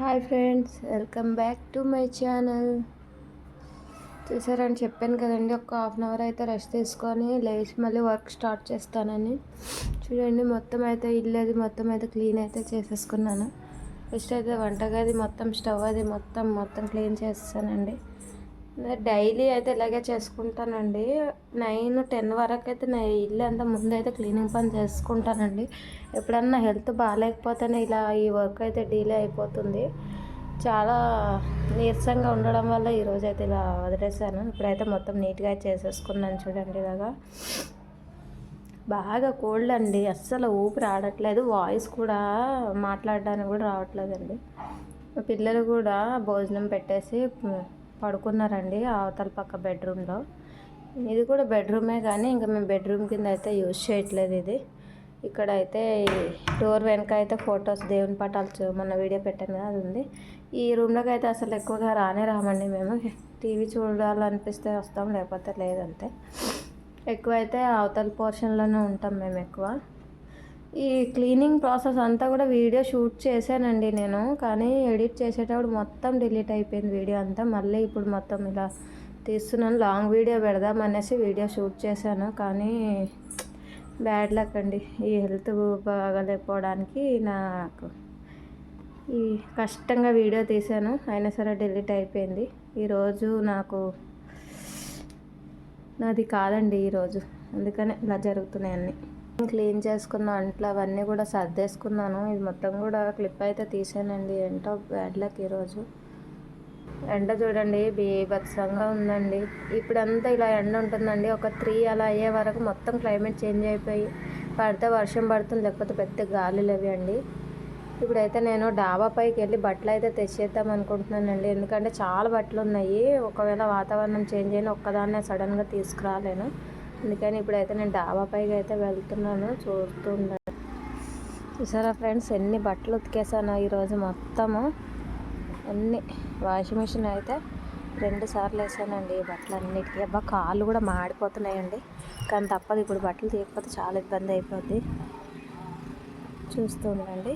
Hi friends, welcome back to my channel. చూసారని చెప్పాను కదండి, ఒక హాఫ్ అన్ అవర్ అయితే రెస్ట్ తీసుకొని లేచి మళ్ళీ వర్క్ స్టార్ట్ చేస్తానని. చూడండి, మొత్తం అయితే ఇల్లు అది మొత్తం అయితే క్లీన్ అయితే చేసేసుకున్నాను. ఫస్ట్ అయితే వంటగది మొత్తం స్టవ్ అది మొత్తం క్లీన్ చేస్తానండి. డైలీ అయితే ఇలాగే చేసుకుంటానండి. 9-10 వరకు అయితే నా ఇల్లు అంతా ముందైతే క్లీనింగ్ పని చేసుకుంటానండి. ఎప్పుడన్నా హెల్త్ బాగాలేకపోతేనే ఇలా ఈ వర్క్ అయితే డిలే అయిపోతుంది. చాలా నీరసంగా ఉండడం వల్ల ఈరోజు అయితే ఇలా వదిలేసాను. ఇప్పుడైతే మొత్తం నీట్గా చేసేసుకున్నాను. చూడండి, ఇలాగా బాగా కోల్డ్ అండి, అస్సలు ఊపిరి ఆడట్లేదు. వాయిస్ కూడా మాట్లాడడానికి కూడా రావట్లేదండి. పిల్లలు కూడా భోజనం పెట్టేసి పడుకున్నారండి అవతల పక్క బెడ్రూమ్లో. ఇది కూడా బెడ్రూమే, కానీ ఇంకా మేము బెడ్రూమ్ కింద అయితే యూజ్ చేయట్లేదు. ఇది ఇక్కడ అయితే డోర్ వెనక అయితే ఫొటోస్, దేవుని పటాలు మొన్న వీడియో పెట్టాను కదా, అది ఉంది. ఈ రూమ్లోకి అయితే అసలు ఎక్కువగా రామండి మేము. టీవీ చూడాలనిపిస్తే వస్తాం, లేకపోతే లేదంతే. ఎక్కువ అయితే అవతల పోర్షన్లోనే ఉంటాం మేము ఎక్కువ. ఈ క్లీనింగ్ ప్రాసెస్ అంతా కూడా వీడియో షూట్ చేశానండి నేను, కానీ ఎడిట్ చేసేటప్పుడు మొత్తం డిలీట్ అయిపోయింది వీడియో అంతా. మళ్ళీ ఇప్పుడు మొత్తం ఇలా తీస్తున్నాను. లాంగ్ వీడియో పెడదాం అనేసి వీడియో షూట్ చేశాను, కానీ బ్యాడ్ లక్ అండి. ఈ హెల్త్ బాగాలేకపోవడానికి నాకు ఈ కష్టంగా వీడియో తీశాను, అయినా సరే డిలీట్ అయిపోయింది. ఈరోజు నాది కాదండి ఈరోజు, అందుకనే ఇలా జరుగుతున్నాయి అన్నీ. క్లీన్ చేసుకున్న అంట్లు అవన్నీ కూడా సర్దేసుకున్నాను. ఇది మొత్తం కూడా క్లిప్ అయితే తీసానండి. ఏంటో బ్యాడ్ లక్ ఈరోజు. ఎండ చూడండి బీభత్సంగా ఉందండి. ఇప్పుడంతా ఇలా ఎండ ఉంటుందండి. ఒక 3 అలా అయ్యే వరకు మొత్తం క్లైమేట్ చేంజ్ అయిపోయి పడితే వర్షం పడుతుంది, లేకపోతే పెద్ద గాలులు అవి అండి. ఇప్పుడైతే నేను డాబా పైకి వెళ్ళి బట్టలు అయితే తెచ్చేద్దాం అనుకుంటున్నానండి. ఎందుకంటే చాలా బట్టలు ఉన్నాయి. ఒకవేళ వాతావరణం చేంజ్ అయినా ఒక్కదాన్నే సడన్గా తీసుకురాలేను. అందుకని ఇప్పుడైతే నేను డాబా పైకి అయితే వెళ్తున్నాను. చూస్తుంటాను. చూసారా ఫ్రెండ్స్, ఎన్ని బట్టలు ఉతికేసాను ఈరోజు మొత్తము. అన్నీ వాషింగ్ మిషన్ అయితే 2 సార్లు వేసానండి ఈ బట్టలు అన్నిటికీ. అబ్బా, కాళ్ళు కూడా మాడిపోతున్నాయండి, కానీ తప్పదు. ఇప్పుడు బట్టలు తీయకపోతే చాలా ఇబ్బంది అయిపోద్ది. చూస్తూ ఉండండి.